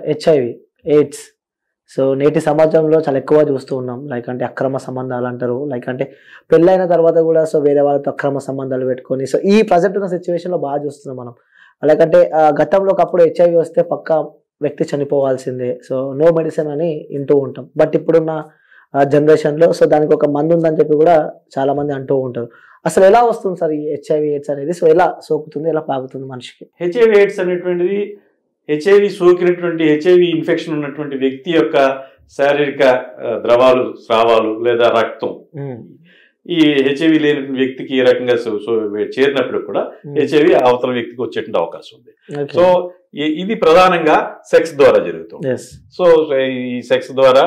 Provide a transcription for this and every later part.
HIV AIDS so నేటి సమాజంలో చాలా ఎక్కువ చూస్తూ ఉన్నాం. లైక్ అంటే అక్రమ సంబంధాలు అంటారు, లైక్ అంటే పెళ్ళైన తర్వాత కూడా సో వేరే వాళ్ళతో అక్రమ సంబంధాలు పెట్టుకొని సో ఈ ప్రజెంట్ ఉన్న సిచ్యువేషన్లో బాగా చూస్తున్నాం మనం. అలాగంటే గతంలో ఒకప్పుడు హెచ్ఐవి వస్తే పక్క వ్యక్తి చనిపోవాల్సిందే, సో నో మెడిసిన్ అని వింటూ ఉంటాం. బట్ ఇప్పుడున్న జనరేషన్లో సో దానికి ఒక మందు ఉందని చెప్పి కూడా చాలా మంది అంటూ ఉంటారు. అసలు ఎలా వస్తుంది సార్ ఈ హెచ్ఐవి ఎయిడ్స్ అనేది? సో ఎలా సోకుతుంది, ఎలా పాకుతుంది మనిషికి? హెచ్ఐవి ఎయిడ్స్ అనేటువంటిది హెచ్ఐవి సోకినటువంటి హెచ్ఐవి ఇన్ఫెక్షన్ ఉన్నటువంటి వ్యక్తి యొక్క శారీరక ద్రవాలు, స్రావాలు లేదా రక్తం ఈ హెచ్ఐవి లేని వ్యక్తికి ఈ రకంగా చేరినప్పుడు కూడా హెచ్ఐవి అవతల వ్యక్తికి వచ్చేటువంటి అవకాశం ఉంది. సో ఇది ప్రధానంగా సెక్స్ ద్వారా జరుగుతుంది. సో ఈ సెక్స్ ద్వారా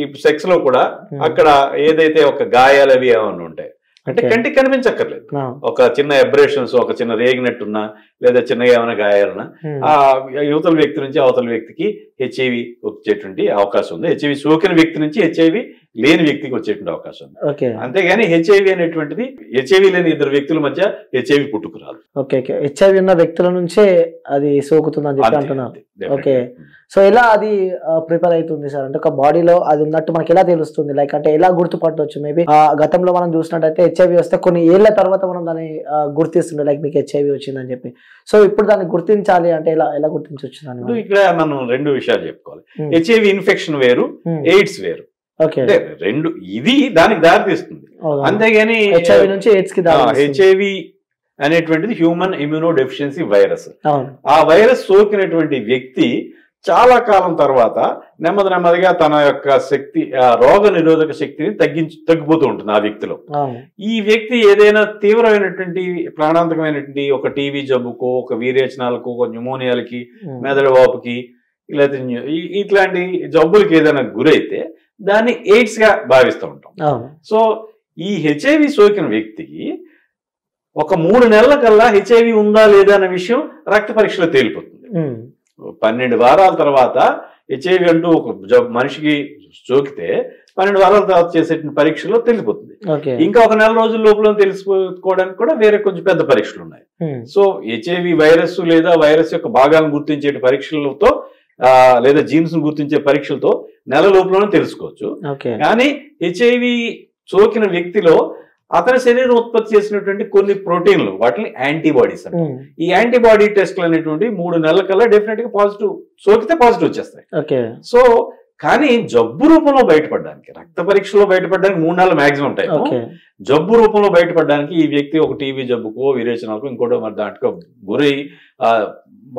ఈ సెక్స్ లో కూడా అక్కడ ఏదైతే ఒక గాయాలు అవి ఏమన్నా ఉంటాయి అంటే కంటికి కనిపించక్కర్లేదు, ఒక చిన్న ఎబ్రేషన్స్, ఒక చిన్న రేగినట్టున్నా లేదా చిన్నగా ఏమైనా గాయాలన్నా ఆ యువతల వ్యక్తి నుంచి అవతల వ్యక్తికి హెచ్ఐవి వచ్చేటువంటి అవకాశం ఉంది. హెచ్ఐవి సోకిన వ్యక్తి నుంచి హెచ్ఐవి లేని వ్యక్తికి వచ్చేటువంటి అవకాశం ఉంది. అంతేగాని హెచ్ఐవి అనేటువంటిది హెచ్ఐవి లేని ఇద్దరు వ్యక్తుల మధ్య హెచ్ఐవి పుట్టుకురాదు. హెచ్ఐవి ఉన్న వ్యక్తుల నుంచే అది సోకుతుందని చెప్పి అంటున్నారు. ఓకే, సో ఎలా అది ప్రిపేర్ అవుతుంది సార్? అంటే ఒక బాడీలో అది ఉన్నట్టు మనకి ఎలా తెలుస్తుంది? లైక్ అంటే ఎలా గుర్తుపట్టవచ్చు? మేబీ గతంలో మనం చూసినట్టయితే హెచ్ఐవి వస్తే కొన్ని ఏళ్ల తర్వాత మనం దాన్ని గుర్తిస్తుండే, లైక్ మీకు హెచ్ఐవి వచ్చిందని చెప్పి. సో ఇప్పుడు దాన్ని గుర్తించాలి అంటే ఎలా గుర్తించవచ్చు దాన్ని? ఇక్కడ మనం రెండు విషయాలు చెప్పుకోవాలి. హెచ్ఐవి ఇన్ఫెక్షన్ వేరు, ఎయిడ్స్ వేరు. రెండు ఇది దానికి దారి తీస్తుంది. అంతేగాని హెచ్ఐవి నుంచి ఎయిడ్స్ కి హెచ్ఐవి అనేటువంటిది హ్యూమన్ ఇమ్యూనో డెఫిషియన్సీ వైరస్. ఆ వైరస్ సోకినటువంటి వ్యక్తి చాలా కాలం తర్వాత నెమ్మదిగా తన యొక్క శక్తి, రోగ నిరోధక శక్తిని తగ్గిపోతూ ఉంటుంది ఆ వ్యక్తిలో. ఈ వ్యక్తి ఏదైనా తీవ్రమైనటువంటి ప్రాణాంతకమైనటువంటి ఒక టీబీ జబ్బుకో, ఒక వీరేచనాలకు, ఒక న్యూమోనియాలకి, మెదడు వాపుకి, లేకపోతే ఇట్లాంటి జబ్బులకి ఏదైనా గురైతే దాన్ని ఎయిడ్స్ గా భావిస్తూ ఉంటాం. సో ఈ హెచ్ఐవి సోకిన వ్యక్తికి ఒక 3 నెలల కల్లా హెచ్ఐవి ఉందా లేదా అనే విషయం రక్త పరీక్షలో తేలిపోతుంది. 12 వారాల తర్వాత హెచ్ఐవి అంటూ ఒక మనిషికి సోకితే 12 వారాల తర్వాత చేసే పరీక్షలో తెలిసిపోతుంది. ఇంకా ఒక 4 రోజుల లోపల తెలుసుకోవడానికి కూడా వేరే కొంచెం పెద్ద పరీక్షలు ఉన్నాయి. సో హెచ్ఐవి వైరస్ లేదా వైరస్ యొక్క భాగాలను గుర్తించే పరీక్షలతో లేదా జీన్స్ ను గుర్తించే పరీక్షలతో నెల లోపలనే తెలుసుకోవచ్చు. కానీ హెచ్ఐవి సోకిన వ్యక్తిలో అతని శరీరం ఉత్పత్తి చేసినటువంటి కొన్ని ప్రోటీన్లు, వాటిని యాంటీబాడీస్ అంటారు. ఈ యాంటీబాడీ టెస్ట్లు అనేటువంటి 3 నెలల కల్లా డెఫినెట్ గా పాజిటివ్, సోకితే పాజిటివ్ వచ్చేస్తాయి. సో కానీ జబ్బు రూపంలో బయటపడడానికి, రక్త పరీక్షలో బయటపడడానికి 3 నెలలు మాక్సిమం టైం. జబ్బు రూపంలో బయటపడడానికి ఈ వ్యక్తి ఒక టీబీ జబ్బుకో, విరేచనాలకు, ఇంకోటో మరి దాంట్లో గురై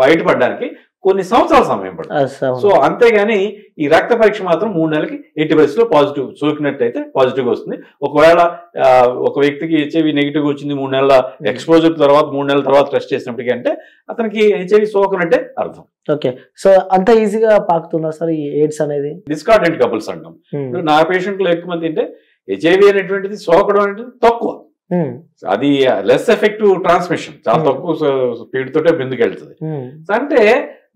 బయటపడడానికి కొన్ని సంవత్సరాల సమయం పడుతుంది. సో అంతేగాని ఈ రక్త పరీక్ష మాత్రం 3 నెలలకి 80% పాజిటివ్ సోకినట్టయితే పాజిటివ్ వస్తుంది. ఒకవేళ ఒక వ్యక్తికి హెచ్ఐవి నెగిటివ్ వచ్చింది 3 నెలల ఎక్స్పోజర్ తర్వాత 3 నెలల తర్వాత టెస్ట్ చేసినప్పటికీ అంటే అతనికి హెచ్ఐవి సోకనట్టే అర్థం. ఓకే, సో అంత ఈజీగా పాకుతుందా సార్ ఈ ఎయిడ్స్ అనేది? డిస్కార్డెంట్ కపుల్స్ అంటాం. నా పేషెంట్ లో ఎక్కువ మంది అంటే హెచ్ఐవి అనేటువంటిది సోకడం అనేది తక్కువ, అది లెస్ ఎఫెక్టివ్ ట్రాన్స్మిషన్, చాలా తక్కువ స్పీడ్ తోటే బిందుకు వెళ్తుంది. అంటే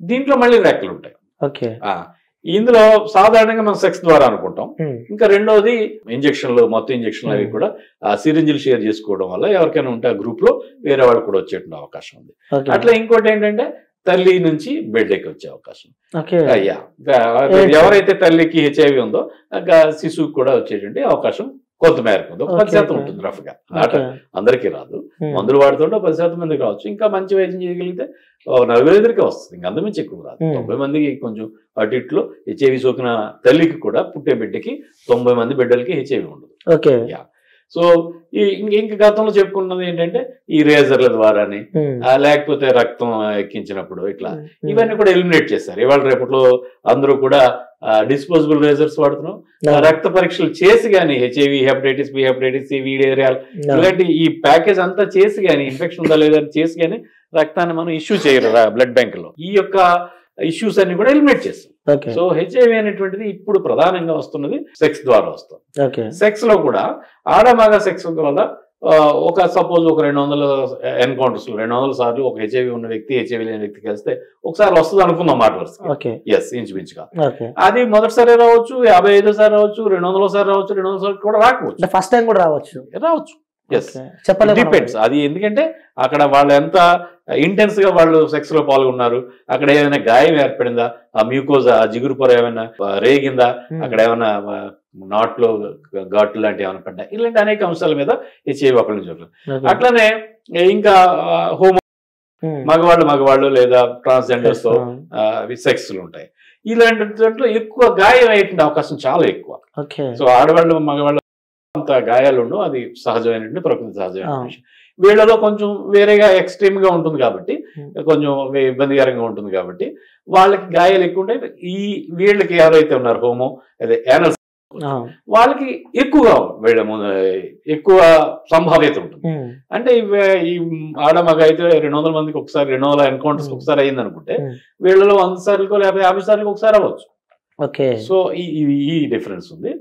దీంట్లో మళ్ళీ రెక్కలు ఉంటాయి. ఇందులో సాధారణంగా మనం సెక్స్ ద్వారా అనుకుంటాం. ఇంకా రెండోది ఇంజక్షన్లు, మొత్తం ఇంజక్షన్లు అవి కూడా సిరింజిల్ షేర్ చేసుకోవడం వల్ల ఎవరికైనా ఉంటే ఆ గ్రూప్ లో వేరే వాళ్ళు కూడా వచ్చేటువంటి అవకాశం ఉంది. అట్లా ఇంకోటి ఏంటంటే తల్లి నుంచి బిడ్డకి వచ్చే అవకాశం. ఎవరైతే తల్లికి హెచ్ఐవి ఉందో శిశువుకి కూడా వచ్చేటువంటి అవకాశం కొంత మేరకు ఉంది. 10% ఉంటుంది రఫ్ గా, అందరికీ రాదు. మందులు వాడుతుంటే 10% మందికి రావచ్చు. ఇంకా మంచి వైద్యం చేయగలిగితే 40-50కే వస్తుంది, ఇంకా అంతమించి ఎక్కువ రాదు. 90 మందికి కొంచెం అటు ఇట్లో హెచ్ఐవి సోకిన తల్లికి కూడా పుట్టే బిడ్డకి 90 మంది బిడ్డలకి హెచ్ఐవి ఉండదు. సో ఇంకా గతంలో చెప్పుకున్నది ఏంటంటే ఈ రేజర్ల ద్వారాని, లేకపోతే రక్తం ఎక్కించినప్పుడు ఇట్లా ఇవన్నీ కూడా ఎలిమినేట్ చేస్తారు. ఇవాళ రేపట్లో అందరూ కూడా డిస్పోజబుల్ రేజర్స్ వాడుతున్నాం. రక్త పరీక్షలు చేసి కానీ HIV, hepatitis B, hepatitis C, వీడేరియాల్ ఇలాంటి ఈ ప్యాకేజ్ అంతా చేసి కానీ ఇన్ఫెక్షన్ ఉందా లేదా చేసి కానీ రక్తాన్ని మనం ఇష్యూ చేయరు బ్లడ్ బ్యాంక్ లో. ఈ యొక్క ఇష్యూస్ అన్ని కూడా ఎలిమినేట్ చేస్తాం. సో హెచ్ఐవి అనేటువంటిది ఇప్పుడు ప్రధానంగా వస్తున్నది సెక్స్ ద్వారా వస్తుంది. సెక్స్ లో కూడా ఆడమగ సెక్స్ వల్ల ఒక సపోజ్ ఒక 200 ఎన్కౌంటర్స్ 200 సార్లు ఒక హెచ్ఐవి ఉన్న వ్యక్తి హెచ్ఐవి లేని వ్యక్తి కలిస్తే ఒకసారి వస్తుంది అనుకుందాం మాట వరుస. ఎస్, ఇంచుమించుగా అది మొదటిసారి రావచ్చు, 55 సారి రావచ్చు, 200 సారి రావచ్చు, 200 సార్లు కూడా రాకపోవచ్చు, ఫస్ట్ టైం కూడా రావచ్చు. As depends. అది ఎందుకంటే అక్కడ వాళ్ళు ఎంత ఇంటెన్స్ గా వాళ్ళు సెక్స్ లో పాల్గొన్నారు, అక్కడ ఏమైనా గాయం ఏర్పడిందా, ఆ మ్యూకోజా ఆ జిగురు పొర ఏమైనా రేగిందా, అక్కడ ఏమైనా నాట్లో ఘాట్లు లాంటివి ఏమైనా పడ్డా, ఇలాంటి అనేక అంశాల మీద హెచ్ఐవి ఒకరి నుంచి ఒకరు. అట్లనే ఇంకా హోమో మగవాళ్ళు లేదా ట్రాన్స్జెండర్స్ తో సెక్స్లు ఉంటాయి. ఇలాంటి దాంట్లో ఎక్కువ గాయం అయ్యేటువంటి అవకాశం చాలా ఎక్కువ. సో ఆడవాళ్ళు మగవాళ్ళు అంత గాయాలు ఉండవు, అది సహజమైనటువంటి ప్రకృతి సహజమైన విషయం. వీళ్ళలో కొంచెం వేరేగా ఎక్స్ట్రీమ్ గా ఉంటుంది కాబట్టి, కొంచెం ఇబ్బందికరంగా ఉంటుంది కాబట్టి వాళ్ళకి గాయాలు ఎక్కువ ఉంటాయి. వీళ్ళకి ఎవరైతే ఉన్నారు హోమో అదే యానల్ వాళ్ళకి ఎక్కువ సంభావ్యత ఉంటుంది. అంటే ఈ ఆడమగ అయితే 200 మందికి ఒకసారి 200 ఎన్కౌంటర్స్ ఒకసారి అయింది అనుకుంటే, వీళ్ళలో 100 సార్లు 50 సార్లు ఒకసారి అవ్వచ్చు. సో ఈ డిఫరెన్స్ ఉంది.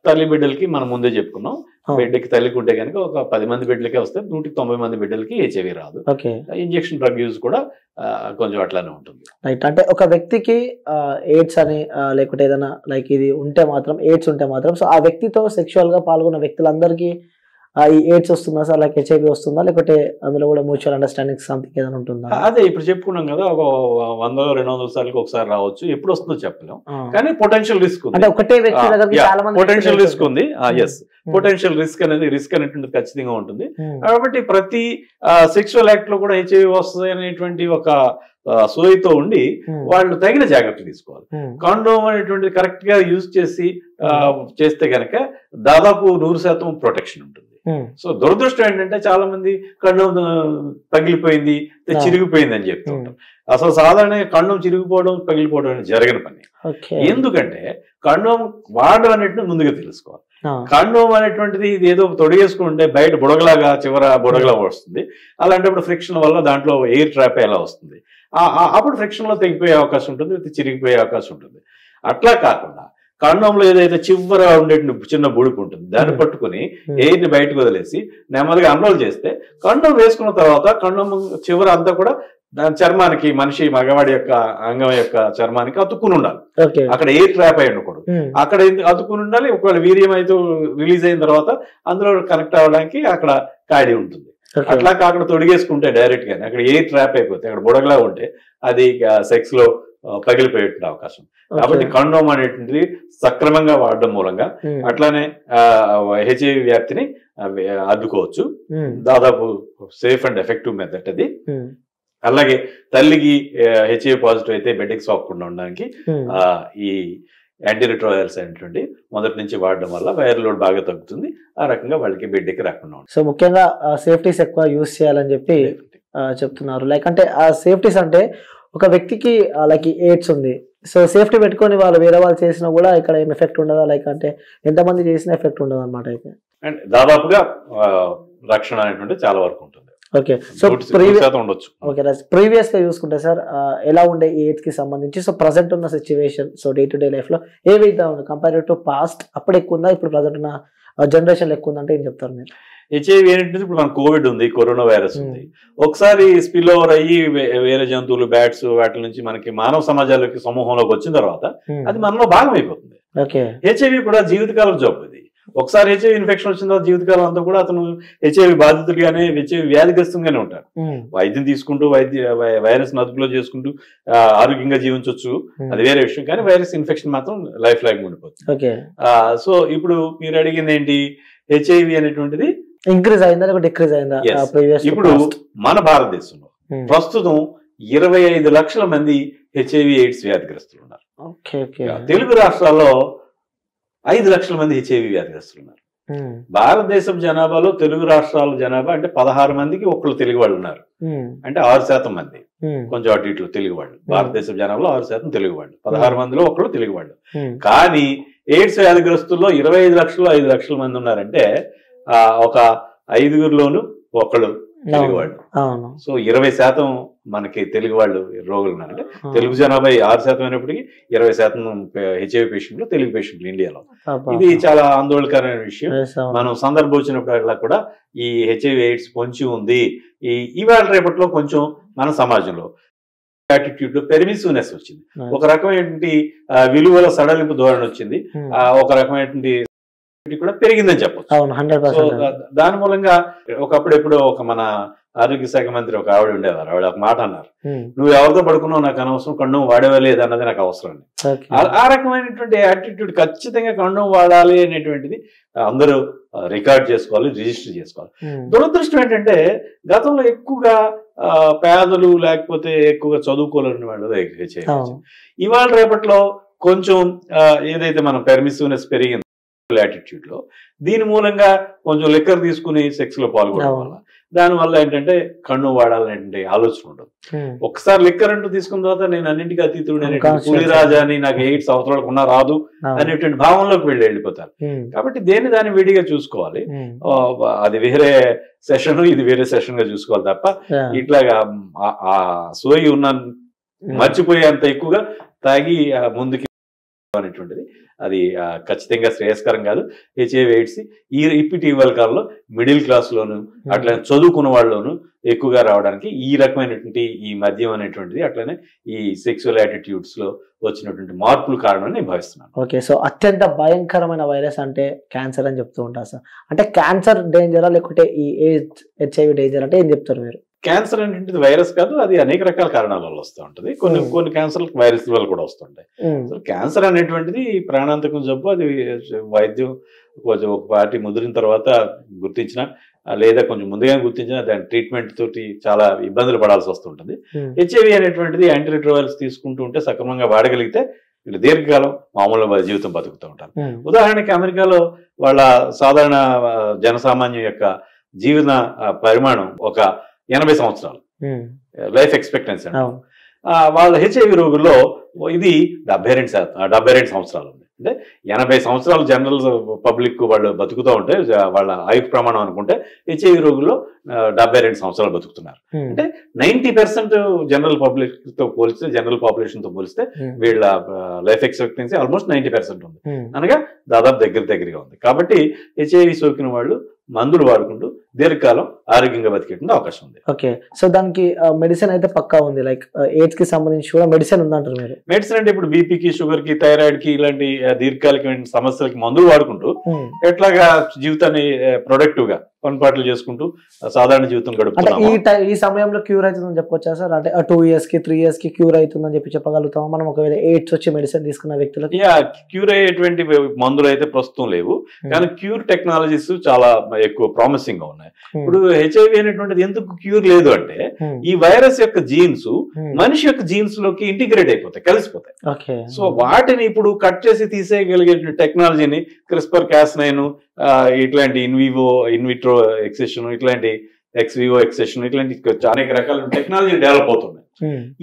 తల్లి బిడ్డలకి మనం ముందే చెప్పుకున్నాం, బిడ్డకి తల్లికి ఉంటే కనుక ఒక 10 మంది బిడ్డలకే వస్తే 190 మంది బిడ్డలకి హెచ్ఐవి రాదు. ఇంజెక్షన్ డ్రగ్ యూజ్ కూడా కొంచెం అట్లానే ఉంటుంది. రైట్. అంటే ఒక వ్యక్తికి ఎయిడ్స్ అని లేకుంటే ఏదైనా లైక్ ఇది ఉంటే మాత్రం, ఎయిడ్స్ ఉంటే మాత్రం, సో ఆ వ్యక్తితో సెక్షువల్ గా పాల్గొన్న వ్యక్తులందరికీ ఈ ఎయిడ్స్ వస్తుందా సార్, లైక్ హెచ్ఐవి వస్తుందా, లేకపోతే అందులో కూడా మ్యూచువల్ అండర్స్టాండింగ్ సంథింగ్ ఏదైనా ఉంటుందా? అదే ఇప్పుడు చెప్పుకున్నాం కదా, ఒక 100-200 సార్లు ఒకసారి రావచ్చు, ఎప్పుడు వస్తుందో చెప్పలేం, కానీ పొటెన్షియల్ రిస్క్ ఉంది. అంటే ఒకటే వ్యక్తి దగ్గరికి చాలా మంది పొటెన్షియల్ రిస్క్ ఉంది. ఎస్, పొటెన్షియల్ రిస్క్ అనేటువంటిది ఖచ్చితంగా ఉంటుంది. కాబట్టి ప్రతి సెక్షువల్ యాక్ట్ లో కూడా హెచ్ఐవి వస్తుంది అనేటువంటి ఒక సోయితో ఉండి వాళ్ళు తగిన జాగ్రత్తలు తీసుకోవాలి. కాండోమ్ అనేటువంటిది కరెక్ట్ గా యూజ్ చేస్తే గనక దాదాపు 100% ప్రొటెక్షన్ ఉంటుంది. సో దురదృష్టం ఏంటంటే చాలా మంది కండోమ్ పగిలిపోయింది, చిరిగిపోయింది అని చెప్తూ ఉంటారు. అసలు సాధారణంగా కండోమ్ చిరిగిపోవడం పగిలిపోవడం అనేది జరగని పని. ఎందుకంటే కండోమ్ వాడడం అనేటువంటి ముందుగా తెలుసుకోవాలి. కండోమ్ అనేటువంటిది ఇది ఏదో తొడిగేసుకుంటే బయట బుడగలాగా చివర బుడగలా వస్తుంది. అలాంటప్పుడు ఫ్రిక్షన్ వల్ల దాంట్లో ఎయిర్ ట్రాప్ ఎలా వస్తుంది, అప్పుడు ఫ్రిక్షన్ లో తెగిపోయే అవకాశం ఉంటుంది, చిరిగిపోయే అవకాశం ఉంటుంది. అట్లా కాకుండా కండోంలో ఏదైతే చివర ఉండే చిన్న బుడుపు ఉంటుంది, దాన్ని పట్టుకుని ఎయిర్ని బయటకు వదిలేసి నెమ్మదిగా అన్రోల్ చేస్తే కండోమ్ వేసుకున్న తర్వాత కండోమ్ చివర అంతా కూడా దాని చర్మానికి, మనిషి మగవాడి యొక్క అంగం యొక్క చర్మానికి అతుక్కుని ఉండాలి. అక్కడ ఎయిర్ ట్రాప్ అయి ఉండకూడదు, అక్కడ అతుక్కుని ఉండాలి. ఒకవేళ వీర్యం అయితే రిలీజ్ అయిన తర్వాత అందులో కనెక్ట్ అవ్వడానికి అక్కడ ఖాళీ ఉంటుంది. అట్లా కాకుండా తొడిగేసుకుంటే డైరెక్ట్ గానే అక్కడ ఎయిర్ ట్రాప్ అయిపోతే, అక్కడ బుడగలా ఉంటే అది సెక్స్ లో పగిలిపోయే అవకాశం. కాబట్టి కండోమ్ అనేటువంటిది సక్రమంగా వాడడం మూలంగా అట్లానే హెచ్ఐవి వ్యాప్తిని అడ్డుకోవచ్చు. దాదాపు సేఫ్ అండ్ ఎఫెక్టివ్ మెథడ్ అది. అలాగే తల్లికి హెచ్ఐవి పాజిటివ్ అయితే బిడ్డకి సోకకుండా ఉండడానికి ఈ యాంటీరిట్రోవైరల్స్ అనేటువంటి మొదటి నుంచి వాడడం వల్ల వైరల్ లోడ్ బాగా తగ్గుతుంది. ఆ రకంగా వాళ్ళకి బిడ్డకి రాకుండా ఉంటుంది. సో ముఖ్యంగా సేఫ్టీస్ ఎక్కువ యూజ్ చేయాలని చెప్పి చెప్తున్నారు. లైక్ అంటే ఆ సేఫ్టీస్ అంటే ఒక వ్యక్తికి లైక్ ఎయిడ్స్ ఉంది, సో సేఫ్టీ పెట్టుకొని వాళ్ళు వేరే వాళ్ళు చేసినా కూడా ఇక్కడ ఏం ఎఫెక్ట్ ఉండదా, లైక్ అంటే ఎంతమంది చేసినా ఎఫెక్ట్ ఉండదు అనమాట. అయితే అండ్ దాదాపుగా రక్షణ అనేటువంటి చాలా వరకు ఉంటుంది. ఓకే, సో ప్రీవియస్ గా చూసుకుంటే సార్ ఎలా ఉండే ఎయిడ్స్ కి సంబంధించి, సో ప్రజెంట్ ఉన్న situation, so day to day life లో ఏ విధంగా ఉంది కంపేర్ టు పాస్ట్? అప్పుడు ఎక్కువ ఉందా, ఇప్పుడు ప్రజెంట్ ఉన్న జనరేషన్ ఎక్కువ ఉందంటే ఏం చెప్తారు మీరు? హెచ్ఐవి ఏంటంటే ఇప్పుడు మన కోవిడ్ ఉంది, కరోనా వైరస్ ఉంది, ఒకసారి స్పిల్ ఓవర్ అయ్యి వేరే జంతువులు, బ్యాట్స్ వాటి నుంచి మనకి మానవ సమాజాలకి సమూహంలోకి వచ్చిన తర్వాత అది మనలో భాగం అయిపోతుంది. హెచ్ఐవి కూడా జీవితకాలం జబ్బు. ఇది ఒకసారి హెచ్ఐవి ఇన్ఫెక్షన్ వచ్చిన తర్వాత జీవితకాలం అంతా కూడా అతను హెచ్ఐవి బాధితుడిగానే, హెచ్ఐవి వ్యాధిగ్రస్తంగానే ఉంటాడు. వైద్యం తీసుకుంటూ వైరస్ అదుపులో చేసుకుంటూ ఆరోగ్యంగా జీవించవచ్చు, అది వేరే విషయం. కానీ వైరస్ ఇన్ఫెక్షన్ మాత్రం లైఫ్ లాంగ్ ఉండిపోతుంది. సో ఇప్పుడు మీరు అడిగింది ఏంటి, హెచ్ఐవి అనేటువంటిది ఇంక్రీజ్ అయిందా డిక్రీజ్ అయిందా? ఇప్పుడు మన భారతదేశంలో ప్రస్తుతం 25 లక్షల మంది హెచ్ఐవి ఎయిడ్స్ వ్యాధిగ్రస్తులు ఉన్నారు. తెలుగు రాష్ట్రాల్లో 5 లక్షల మంది హెచ్ఐవి వ్యాధిగ్రస్తులు ఉన్నారు. భారతదేశం జనాభాలో తెలుగు రాష్ట్రాల జనాభా అంటే 16 మందికి ఒకళ్ళు తెలుగు వాళ్ళు ఉన్నారు. అంటే 6% మంది, కొంచెం అటు ఇట్లు తెలుగు వాళ్ళు. భారతదేశం జనాభాలో 6% తెలుగు వాళ్ళు, 16 మందిలో ఒకళ్ళు తెలుగు వాళ్ళు. కానీ ఎయిడ్స్ వ్యాధిగ్రస్తుల్లో 25 లక్షలు 5 లక్షల మంది ఉన్నారంటే ఒక 5గురిలోనూ ఒకళ్ళు తెలుగు వాళ్ళు. సో 20% మనకి తెలుగు వాళ్ళు రోగులు ఉన్నారు. అంటే తెలుగు జనాభా 6% అయినప్పటికీ 20% హెచ్ఐవి పేషెంట్లు తెలుగు పేషెంట్లు ఇండియాలో. ఇది చాలా ఆందోళనకరమైన విషయం. మనం సందర్భం వచ్చినప్పుడల్లా కూడా ఈ హెచ్ఐవి ఎయిడ్స్ పొంచి ఉంది. ఇవాళ రేపట్లో కొంచెం మన సమాజంలో యాటిట్యూడ్ లో పెర్మిసివ్నెస్ వచ్చింది, ఒక రకమైనటువంటి విలువల సడలింపు ధోరణి వచ్చింది, ఒక రకమైనటువంటి కూడా పెరిగిందని చెప్పొచ్చు. అవును, 100%. దాని మూలంగా ఒకప్పుడు ఎప్పుడో ఒక మన ఆరోగ్య శాఖ మంత్రి ఒక ఆవిడ ఉండేవారు, ఆవిడ ఒక మాట అన్నారు, నువ్వు ఎవరితో పడుకున్నావు నాకు అనవసరం, కండం వాడేవాలేదు అన్నది నాకు అవసరం. ఆ రకమైనటువంటి యాటిట్యూడ్, ఖచ్చితంగా కండం వాడాలి అనేటువంటిది అందరూ రికార్డ్ చేసుకోవాలి, రిజిస్టర్ చేసుకోవాలి. దురదృష్టం ఏంటంటే గతంలో ఎక్కువగా పేదలు లేకపోతే ఎక్కువగా చదువుకోలేని వాళ్ళు చేయవచ్చు. ఇవాళ రేపట్లో కొంచెం ఏదైతే మనం పెర్మిసివ్నెస్ పెరిగింది యాటిట్యూడ్ లో, దీని మూలంగా కొంచెం లిక్కర్ తీసుకుని సెక్స్ లో పాల్గొనడం వల్ల దానివల్ల ఏంటంటే కన్ను వాడాలనేటువంటి ఆలోచన ఉండదు. ఒకసారి లిక్కర్ అంటూ తీసుకున్న తర్వాత నేను అన్నింటికీ అతీతుడు, పులిరాజా అని నాకు 8 సంవత్సరాలకు ఉన్నా రాదు అనేటువంటి భావంలోకి వెళ్ళిపోతారు. కాబట్టి దేన్ని దాన్ని విడిగా చూసుకోవాలి. అది వేరే సెషన్, ఇది వేరే సెషన్ గా చూసుకోవాలి తప్ప ఇట్లాగా ఆ సోయి ఉన్న మర్చిపోయేంత ఎక్కువగా తాగి ముందుకి అనేటువంటిది అది ఖచ్చితంగా శ్రేయస్కరం కాదు. హెచ్ఐవి ఎయిడ్స్ ఇటీవల కాలంలో మిడిల్ క్లాస్ లోను అట్లనే చదువుకున్న వాళ్ళలోను ఎక్కువగా రావడానికి ఈ రకమైనటువంటి ఈ మద్యం అనేటువంటిది అట్లనే ఈ సెక్సువల్ యాటిట్యూడ్స్ లో వచ్చినటువంటి మార్పులు కారణమని నేను భావిస్తున్నాను. ఓకే, సో అత్యంత భయంకరమైన వైరస్ అంటే క్యాన్సర్ అని చెప్తూ ఉంటారు సార్. అంటే క్యాన్సర్ డేంజరా లేకుంటే ఈ హెచ్ఐవి డేంజర్ అంటే ఏం చెప్తారు మీరు? క్యాన్సర్ అనేటువంటిది వైరస్ కాదు, అది అనేక రకాల కారణాల వల్ల వస్తూ ఉంటుంది. కొన్ని క్యాన్సర్లకు వైరస్ వల్ల కూడా వస్తుంటాయి. క్యాన్సర్ అనేటువంటిది ప్రాణాంతకం జబ్బు. అది వైద్యం కొంచెం ఒక పార్టీ ముదిరిన తర్వాత గుర్తించిన లేదా కొంచెం ముందుగా గుర్తించిన దాని ట్రీట్మెంట్ తోటి చాలా ఇబ్బందులు పడాల్సి వస్తుంటుంది. హెచ్ఐవి అనేటువంటిది యాంటీరిట్రోవైరల్స్ తీసుకుంటూ ఉంటే సక్రమంగా వాడగలిగితే వీళ్ళు దీర్ఘకాలం మామూలు జీవితం బతుకుతూ ఉంటారు. ఉదాహరణకి అమెరికాలో వాళ్ళ సాధారణ జనసామాన్యం యొక్క జీవన పరిమాణం ఒక 80 సంవత్సరాలు లైఫ్ ఎక్స్పెక్టెన్సీ. వాళ్ళ హెచ్ఐవి రోగుల్లో ఇది 72 సంవత్సరాలు ఉంది. అంటే 80 సంవత్సరాలు జనరల్ పబ్లిక్ వాళ్ళు బతుకుతూ ఉంటే వాళ్ళ ఆయుష్ ప్రమాణం అనుకుంటే హెచ్ఐవి రోగుల్లో 72 సంవత్సరాలు బతుకుతున్నారు. అంటే 90% జనరల్ పబ్లిక్ తో పోలిస్తే, జనరల్ పాపులేషన్ తో పోలిస్తే వీళ్ళ లైఫ్ ఎక్స్పెక్టెన్సీ ఆల్మోస్ట్ 90% ఉంది. అనగా దాదాపు దగ్గరగా ఉంది. కాబట్టి హెచ్ఐవి సోకిన వాళ్ళు మందులు వాడుకుంటూ దీర్ఘకాలం ఆరోగ్యంగా బతికేటువంటి అవకాశం ఉంది. ఓకే, సో దానికి మెడిసిన్ అయితే పక్కా ఉంది. లైక్ ఎయిడ్స్ కి సంబంధించి కూడా మెడిసిన్ ఉందంటారు మీరు? మెడిసిన్ అంటే ఇప్పుడు బీపీకి, షుగర్ కి, థైరాయిడ్ కి ఇలాంటి దీర్ఘకాలికమైన సమస్యలకి మందులు వాడుకుంటూ ఎట్లాగా జీవితాన్ని ప్రొడక్టివ్ గా పనిపాట్లు చేసుకుంటూ సాధారణ జీవితం గడుపుతున్నాము. ఈ సమయంలో క్యూర్ అవుతుందని చెప్పొచ్చా సార్? అంటే 2 years కి 3 years కి క్యూర్ అవుతుందని చెప్పగలుగుతాం మనం ఒకవేళ ఎయిడ్స్ వచ్చి మెడిసిన్ తీసుకున్న వ్యక్తులకి? క్యూర్ అయ్యేటువంటి మందులు అయితే ప్రస్తుతం లేవు, కానీ క్యూర్ టెక్నాలజీస్ చాలా ఎక్కువ ప్రామిసింగ్ గా ఉన్నాయి. ఇప్పుడు హెచ్ఐవి అనేటువంటిది ఎందుకు క్యూర్ లేదు అంటే ఈ వైరస్ యొక్క జీన్స్ మనిషి యొక్క జీన్స్ లోకి ఇంటిగ్రేట్ అయిపోతాయి, కలిసిపోతాయి. సో వాటిని ఇప్పుడు కట్ చేసి తీసేయగలిగే టెక్నాలజీని క్రిస్పర్ Cas9 ఇట్లాంటి ఇన్విట్రో ఎక్సెషన్, ఇట్లాంటి ఎక్స్వివో ఎక్సెషన్, ఇట్లాంటి అనేక రకాల టెక్నాలజీ డెవలప్ అవుతున్నాయి.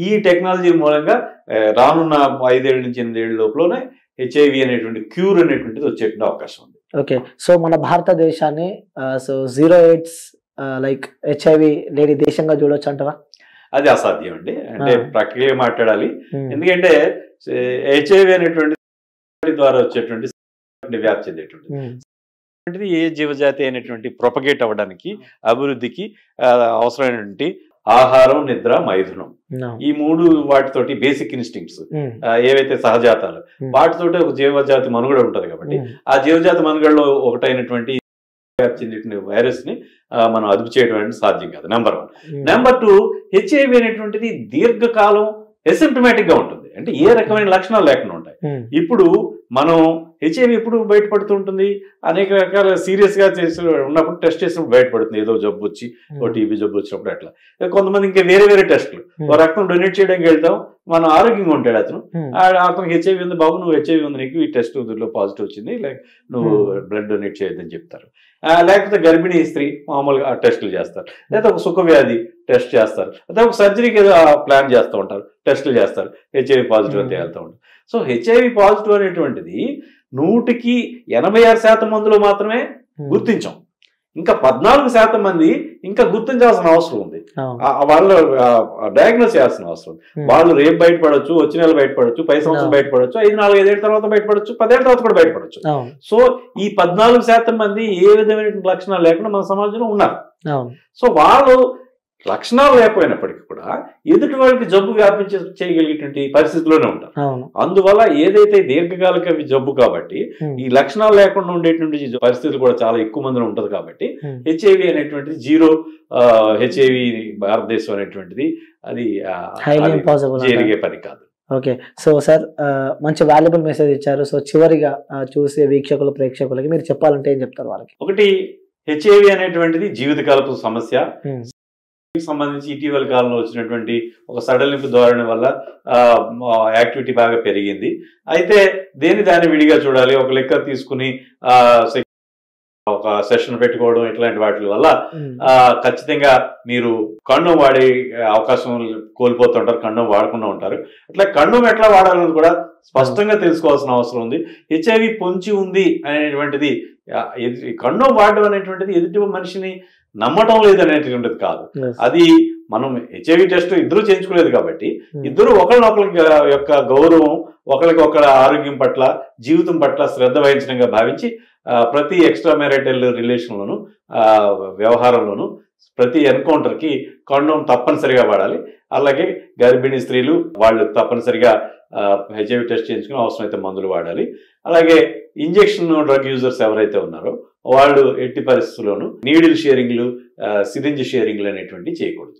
ఈ టెక్నాలజీ మూలంగా రానున్న 5 నుంచి 8 ఏళ్ళ లోపలనే హెచ్ఐవి అనేటువంటి క్యూర్ అనేటువంటిది వచ్చేటువంటి అవకాశం ఉంది. ఓకే, సో మన భారతదేశాన్ని సో 0 AIDS లైక్ హెచ్ఐవి లేని దేశంగా చూడొచ్చు అంటారా? అది అసాధ్యం అండి. అంటే ప్రక్రియ మాట్లాడాలి. ఎందుకంటే హెచ్ఐవి అనేటువంటి ద్వారా వచ్చేటువంటి వ్యాప్తి చెందేటువంటిది ఏ జీవజాతి అయినటువంటి ప్రొపగేట్ అవ్వడానికి, అభివృద్ధికి అవసరమైనటువంటి ఆహారం, నిద్ర, మైథునం, ఈ 3 వాటితోటి బేసిక్ ఇన్స్టింక్ట్స్ ఏవైతే సహజాతాలు వాటితోటి ఒక జీవజాతి మనుగడ ఉంటది. కాబట్టి ఆ జీవజాతి మనుగడలో ఒకటైనటువంటి వైరస్ ని మనం అదుపు చేయడం అనేది సాధ్యం కాదు. నెంబర్ 1. నెంబర్ 2, హెచ్ఐవి అనేటువంటిది దీర్ఘకాలం ఎసిమ్టమాటిక్ గా ఉంటుంది. అంటే ఏ రకమైన లక్షణాలు లేకుండా ఉంటాయి. ఇప్పుడు మనం హెచ్ఐవి ఎప్పుడు బయటపడుతూ ఉంటుంది, అనేక రకాల సీరియస్ గా చేసి ఉన్నప్పుడు టెస్ట్ చేసినప్పుడు బయటపడుతుంది. ఏదో జబ్బు వచ్చి, ఓ టీబీ జబ్బు వచ్చినప్పుడు అట్లా. కొంతమంది ఇంకా వేరే టెస్టులు, రక్తం డొనేట్ చేయడానికి వెళ్తాం, మనం ఆరోగ్యంగా ఉంటాడు అతను, అతనికి హెచ్ఐవి ఉంది, బాబు నువ్వు హెచ్ఐవి ఉంది, నీకు ఈ టెస్ట్ దీంట్లో పాజిటివ్ వచ్చింది, లైక్ నువ్వు బ్లడ్ డొనేట్ చేయొద్దని చెప్తారు. లేకపోతే గర్భిణీ స్త్రీ మామూలుగా టెస్టులు చేస్తారు, లేదా ఒక సుఖవ్యాధి టెస్ట్ చేస్తారు, లేదా ఒక సర్జరీకి ఏదో ప్లాన్ చేస్తూ ఉంటారు, టెస్టులు చేస్తారు, హెచ్ఐవి పాజిటివ్ అని తేలుతూ ఉంటారు. సో హెచ్ఐవి పాజిటివ్ అనేటువంటిది 100కి 86% మందిలో మాత్రమే గుర్తించాం. ఇంకా 14% మంది ఇంకా గుర్తించాల్సిన అవసరం ఉంది. వాళ్ళు డయాగ్నోస్ చేయాల్సిన అవసరం ఉంది. వాళ్ళు రేపు బయటపడవచ్చు, వచ్చే నెల బయటపడవచ్చు, 10 సంవత్సరాలు బయటపడవచ్చు, 5-4-5 ఏళ్ళ తర్వాత బయటపడవచ్చు, 10 ఏళ్ళ తర్వాత కూడా బయటపడవచ్చు. సో ఈ 14% మంది ఏ విధమైన లక్షణాలు లేకుండా మన సమాజంలో ఉన్నారు. సో వాళ్ళు లక్షణాలు లేకపోయినప్పటికీ కూడా ఎదుటి వాళ్ళకి జబ్బు చేయగలిగేటువంటి పరిస్థితిలోనే ఉంటారు. అందువల్ల ఏదైతే దీర్ఘకాలిక జబ్బు కాబట్టి ఈ లక్షణాలు లేకుండా ఉండేటువంటి పరిస్థితులు కూడా చాలా ఎక్కువ మందిలో ఉంటది కాబట్టి హెచ్ఐవి అనేటువంటిది జీరో హెచ్ఐవి భారతదేశం అనేటువంటిది అది జరిగే పని కాదు. ఓకే, సో సార్ మంచి వాల్యుబుల్ మెసేజ్ ఇచ్చారు. సో చివరిగా చూసే వీక్షకులు ప్రేక్షకులకి మీరు చెప్పాలంటే ఏం చెప్తారు వాళ్ళకి? ఒకటి, హెచ్ఐవి అనేటువంటిది జీవితకాలపు సమస్య. సంబంధించి ఇటీవల కాలంలో వచ్చినటువంటి ఒక సడలింపు ధోరణి వల్ల యాక్టివిటీ బాగా పెరిగింది. అయితే దాన్ని విడిగా చూడాలి. ఒక లెక్క తీసుకుని ఒక సెషన్ పెట్టుకోవడం ఇట్లాంటి వాటి వల్ల ఖచ్చితంగా మీరు కండోమ్ వాడే అవకాశం కోల్పోతుంటారు, కండోమ్ వాడకుండా ఉంటారు. అట్లా కండోమ్ ఎట్లా వాడాలని కూడా స్పష్టంగా తెలుసుకోవాల్సిన అవసరం ఉంది. హెచ్ఐవి పొంచి ఉంది అనేటువంటిది, కండోమ్ వాడడం అనేటువంటిది ఎదుటి మనిషిని నమ్మటం లేదనేటువంటిది కాదు. అది మనం హెచ్ఐవి టెస్ట్ ఇద్దరు చేయించుకోలేదు కాబట్టి ఇద్దరు ఒకరినొకరికి యొక్క గౌరవం, ఒకరికొకరి ఆరోగ్యం పట్ల, జీవితం పట్ల శ్రద్ధ వహించడంగా భావించి ప్రతి ఎక్స్ట్రా మ్యారిటల్ రిలేషన్లోను, వ్యవహారంలోను, ప్రతి ఎన్కౌంటర్కి కండోమ్ తప్పనిసరిగా వాడాలి. అలాగే గర్భిణీ స్త్రీలు వాళ్ళు తప్పనిసరిగా హెచ్ఐవి టెస్ట్ చేయించుకుని అవసరమైతే మందులు వాడాలి. అలాగే ఇంజెక్షన్ డ్రగ్ యూజర్స్ ఎవరైతే ఉన్నారో వాళ్ళు ఎట్టి పరిస్థితుల్లోనూ నీడిల్ షేరింగ్లు, సిరింజ్ షేరింగ్లు అనేటువంటివి చేయకూడదు.